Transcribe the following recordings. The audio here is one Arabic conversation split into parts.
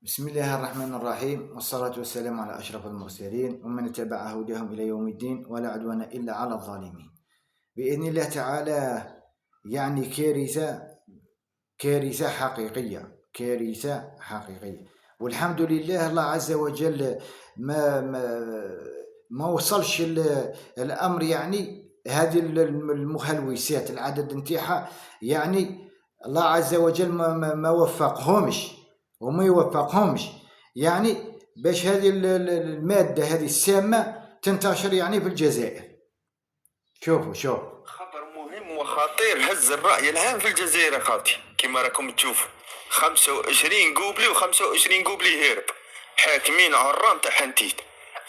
بسم الله الرحمن الرحيم، والصلاة والسلام على أشرف المرسلين ومن اتبع هداهم إلى يوم الدين، ولا عدوان إلا على الظالمين بإذن الله تعالى. يعني كارثة حقيقية، كارثة حقيقية. والحمد لله الله عز وجل ما ما ما وصلش الأمر، يعني هذه المخلويسات العدد نتاعها، يعني الله عز وجل ما وفقهمش وما يوفقهمش، يعني باش هذه المادة هذه السامة تنتشر يعني في الجزائر. شوف خبر مهم وخطير هز الرأي العام في الجزائر خاطي كما راكم تشوفوا. 25 قوبلي و25 قوبلي هرب، حاكمين عران تاع حنتيت.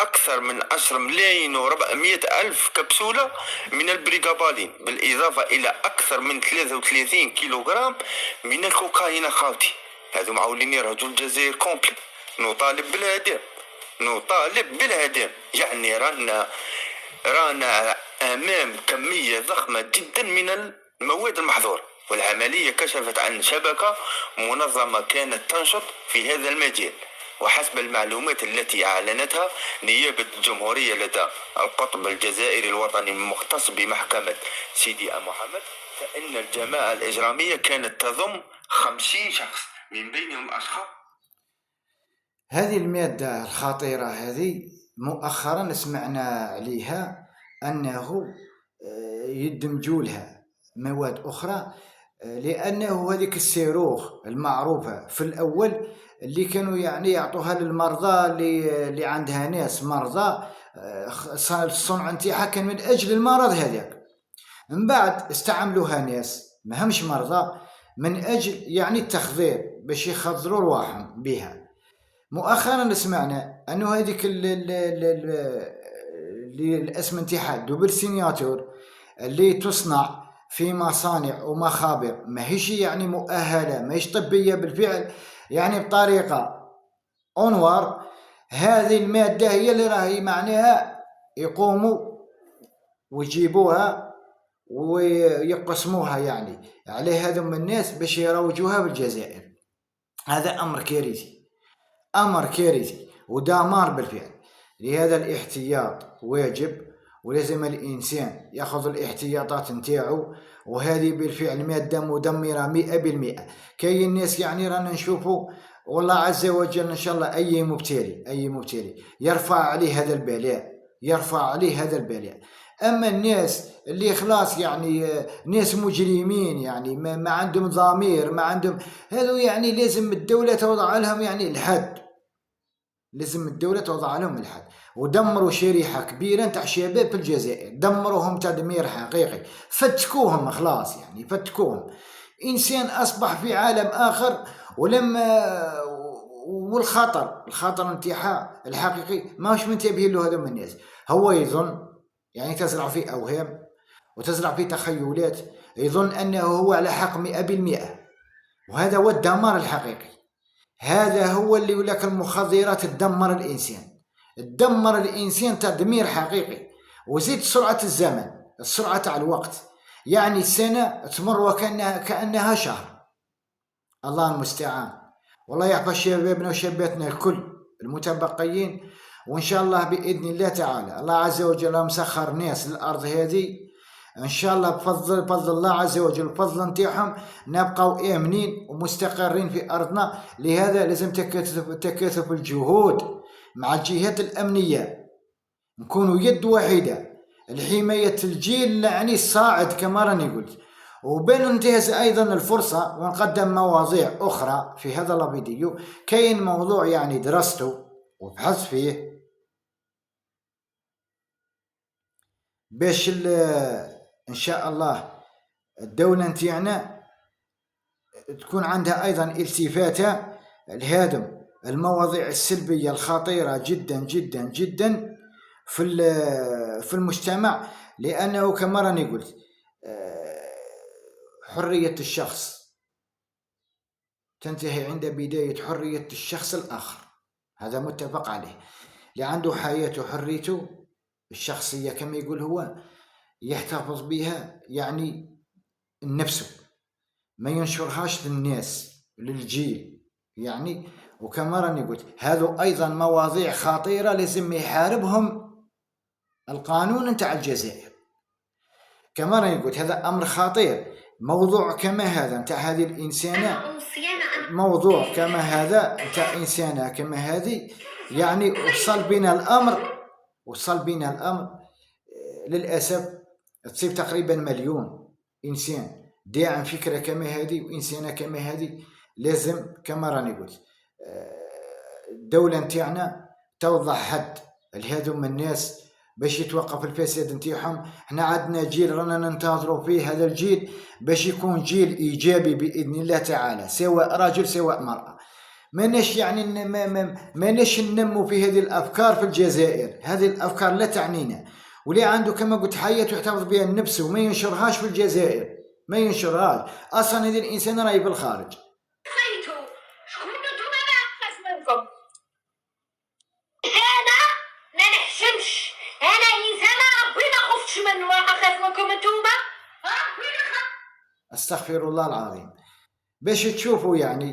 أكثر من 10 ملايين و400 ألف كبسولة من البريغابالين، بالإضافة إلى أكثر من 33 كيلوغرام من الكوكايين خاوتي. هذو معولين يرهجوا الجزائر كومبلي. نطالب بالإعدام، نطالب بالإعدام. يعني رانا أمام كمية ضخمة جدا من المواد المحظورة، والعملية كشفت عن شبكة منظمة كانت تنشط في هذا المجال. وحسب المعلومات التي أعلنتها نيابة الجمهورية لدى القطب الجزائري الوطني المختص بمحكمة سيدي محمد، فإن الجماعة الإجرامية كانت تضم 50 شخص، من بينهم أشخاص. هذه المادة الخطيرة هذه مؤخرا سمعنا عليها أنه يدمجوا لها مواد أخرى، لأنه هذيك الصاروخ المعروفة في الأول اللي كانوا يعني يعطوها للمرضى اللي عندها ناس مرضى، الصنع نتاعها كان من أجل المرض هذاك. من بعد استعملوها ناس ما همش مرضى من أجل يعني التخدير باش يخدروا رواحهم بها. مؤخرا سمعنا انه هذيك الاسم نتاعها دوبل سينياتور اللي تصنع في مصانع ومخابر ماهيش يعني مؤهله، ماهيش طبيه بالفعل، يعني بطريقه انوار. هذه الماده هي اللي راهي معناها يقوموا ويجيبوها ويقسموها يعني على هذم الناس باش يروجوها بالجزائر. هذا امر كارثي، أمر كارثي ودمار بالفعل. لهذا الاحتياط واجب، ولازم الإنسان يأخذ الاحتياطات نتاعو، وهذه بالفعل مادة مدمرة 100%. كاين الناس يعني رانا نشوفوا والله عز وجل إن شاء الله أي مبتلي يرفع عليه هذا البلاء، يرفع عليه هذا البلاء. أما الناس اللي خلاص يعني ناس مجرمين، يعني ما عندهم ضمير، ما عندهم، هذو يعني لازم الدولة توضع لهم يعني الحد، لازم الدولة توضع لهم الحد. ودمروا شريحة كبيرة نتاع شباب في الجزائر، دمروهم تدمير حقيقي، فتكوهم خلاص، يعني فتكوهم. إنسان أصبح في عالم آخر. ولما الخطر نتاعها الحقيقي ماهوش منتبهين له هذوما الناس. هو يظن، يعني تزرع فيه أوهام وتزرع فيه تخيلات، يظن أنه هو على حق 100%، وهذا هو الدمار الحقيقي. هذا هو اللي يقول لك المخدرات تدمر الإنسان، تدمر الإنسان تدمير حقيقي. وزيد سرعة الزمن، السرعة تاع الوقت، يعني السنة تمر كأنها شهر. الله المستعان. والله يعفى شبابنا وشاباتنا الكل المتبقيين. وإن شاء الله بإذن الله تعالى الله عز وجل مسخر ناس للأرض هذه، ان شاء الله بفضل الله عز وجل، بفضل نتاعهم نبقوا امنين ومستقرين في ارضنا. لهذا لازم تكاتف الجهود مع الجهات الامنيه، نكونوا يد واحده لحمايه الجيل يعني الصاعد كما راني قلت. وبننتهز ايضا الفرصه ونقدم مواضيع اخرى في هذا الفيديو. كاين موضوع يعني درسته وبحثت فيه باش ان شاء الله الدولة نتاعنا تكون عندها أيضا التفاتة لهذم المواضيع السلبية الخطيرة جدا جدا جدا في المجتمع. لأنه كما راني قلت حرية الشخص تنتهي عند بداية حرية الشخص الآخر، هذا متفق عليه. اللي عنده حياته وحريته الشخصية كما يقول هو يحتفظ بها يعني نفسه، ما ينشرهاش للناس للجيل يعني وكما راني قلت هذو أيضا مواضيع خطيرة لازم يحاربهم القانون نتاع الجزائر. كما راني قلت هذا أمر خطير. موضوع كما هذا نتاع هذه الإنسانة، موضوع كما هذا نتاع إنسانة كما هذه، يعني وصل بنا الأمر للأسف تصيب تقريبا 1,000,000 إنسان داعم فكرة كما هذه وإنسانة كما هذه. لازم كما راني قلت الدولة نتاعنا توضع حد لهذوما الناس باش يتوقف الفساد نتاعهم. احنا عندنا جيل رانا ننتظروا فيه، هذا الجيل باش يكون جيل ايجابي باذن الله تعالى، سواء رجل سواء مرأة. ماناش يعني ماناش ننمو في هذه الافكار في الجزائر، هذه الافكار لا تعنينا، واللي عنده كما قلت حياته يحتفظ بها النفس وما ينشرهاش في الجزائر، ما ينشرهاش اصلا. هذه الانسان راهي في الخارج. شكون نتوما ما نقص منكم؟ انا ما نحشمش، انا انسانه ربي ما خفتش منه، ما نخاف منكم نتوما، ربي ما خاف. استغفر الله العظيم. باش تشوفوا يعني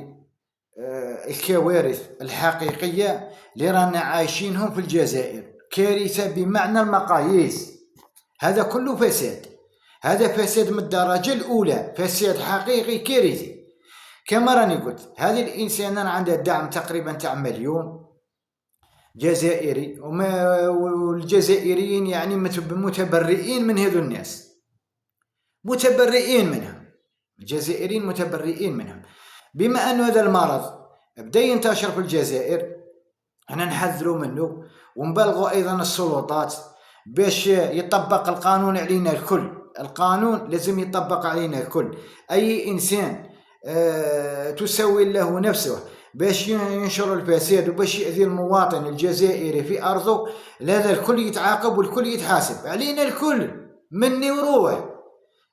الكوارث الحقيقيه اللي رانا عايشينهم في الجزائر، كارثه بمعنى المقاييس. هذا كله فساد، هذا فساد من الدرجه الاولى، فساد حقيقي كارثي. كما راني قلت هذه الإنسانة عندها دعم تقريبا تاع 1,000,000 جزائري، والجزائريين يعني متبرئين من هذو الناس، متبرئين منهم، الجزائريين متبرئين منهم. بما أن هذا المرض بدأ ينتشر في الجزائر، احنا نحذروا منه ونبلغوا أيضا السلطات باش يطبق القانون علينا الكل. القانون لازم يطبق علينا الكل. أي إنسان تسوي له نفسه باش ينشر الفساد وباش يأذي المواطن الجزائري في أرضه، هذا الكل يتعاقب والكل يتحاسب علينا الكل، مني وروح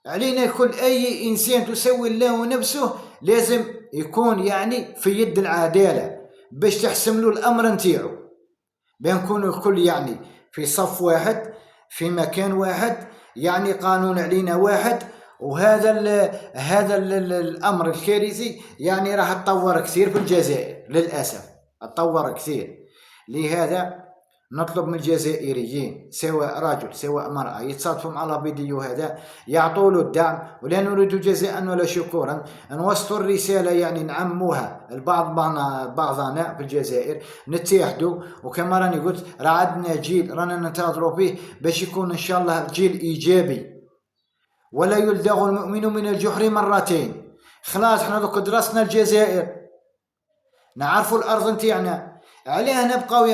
علينا الكل. أي إنسان تسوي له نفسه لازم يكون يعني في يد العدالة باش تحسم له الأمر نتاعو، بنكون الكل يعني في صف واحد في مكان واحد، يعني قانون علينا واحد. وهذا الأمر الكارثي يعني راح تطور كثير في الجزائر للأسف، تطور كثير. لهذا نطلب من الجزائريين سواء رجل سواء مرأة يتصادفوا مع الفيديو هذا يعطوا له الدعم، ولا نريد جزاء ولا شكورا، نوصلوا الرسالة يعني نعموها بعضنا في الجزائر، نتحدوا. وكما راني قلت راه عندنا جيل رانا ننتظروا فيه باش يكون إن شاء الله جيل إيجابي. ولا يلدغ المؤمن من الجحر مرتين. خلاص احنا دوك درسنا الجزائر، نعرفوا الارض نتاعنا، عليها نبقاو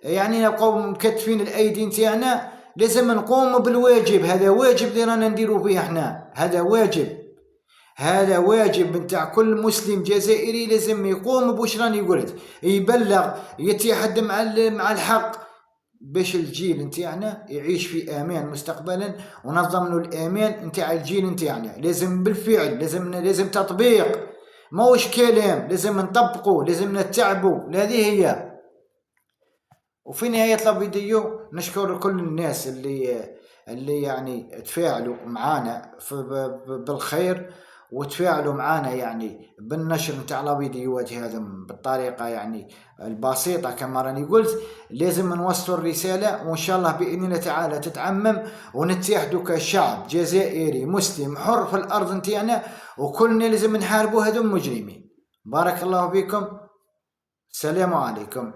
يعني نبقاو مكتفين الايدي نتاعنا. لازم نقوم بالواجب، هذا واجب اللي رانا نديرو فيه احنا، هذا واجب نتاع كل مسلم جزائري، لازم يقوم بوش راني قلت، يبلغ، يتحد مع الحق باش الجيل نتاعنا يعيش في امان مستقبلا، ونضمنوا الامان نتاع الجيل نتاعنا. لازم بالفعل، لازم تطبيق، موش كلام، لازم نطبقوا، لازم نتعبوا. هذه هي. وفي نهاية الفيديو نشكر كل الناس اللي يعني تفاعلوا معنا بالخير، وتفاعلوا معنا يعني بالنشر نتاع الفيديوهات هذا بالطريقة يعني البسيطة. كما راني قلت لازم نوصلوا الرسالة، وإن شاء الله بإذن الله تعالى تتعمم، ونتحدوا كشعب جزائري مسلم حر في الأرض نتاعنا، وكلنا لازم نحاربوا هذو المجرمين. بارك الله فيكم، السلام عليكم.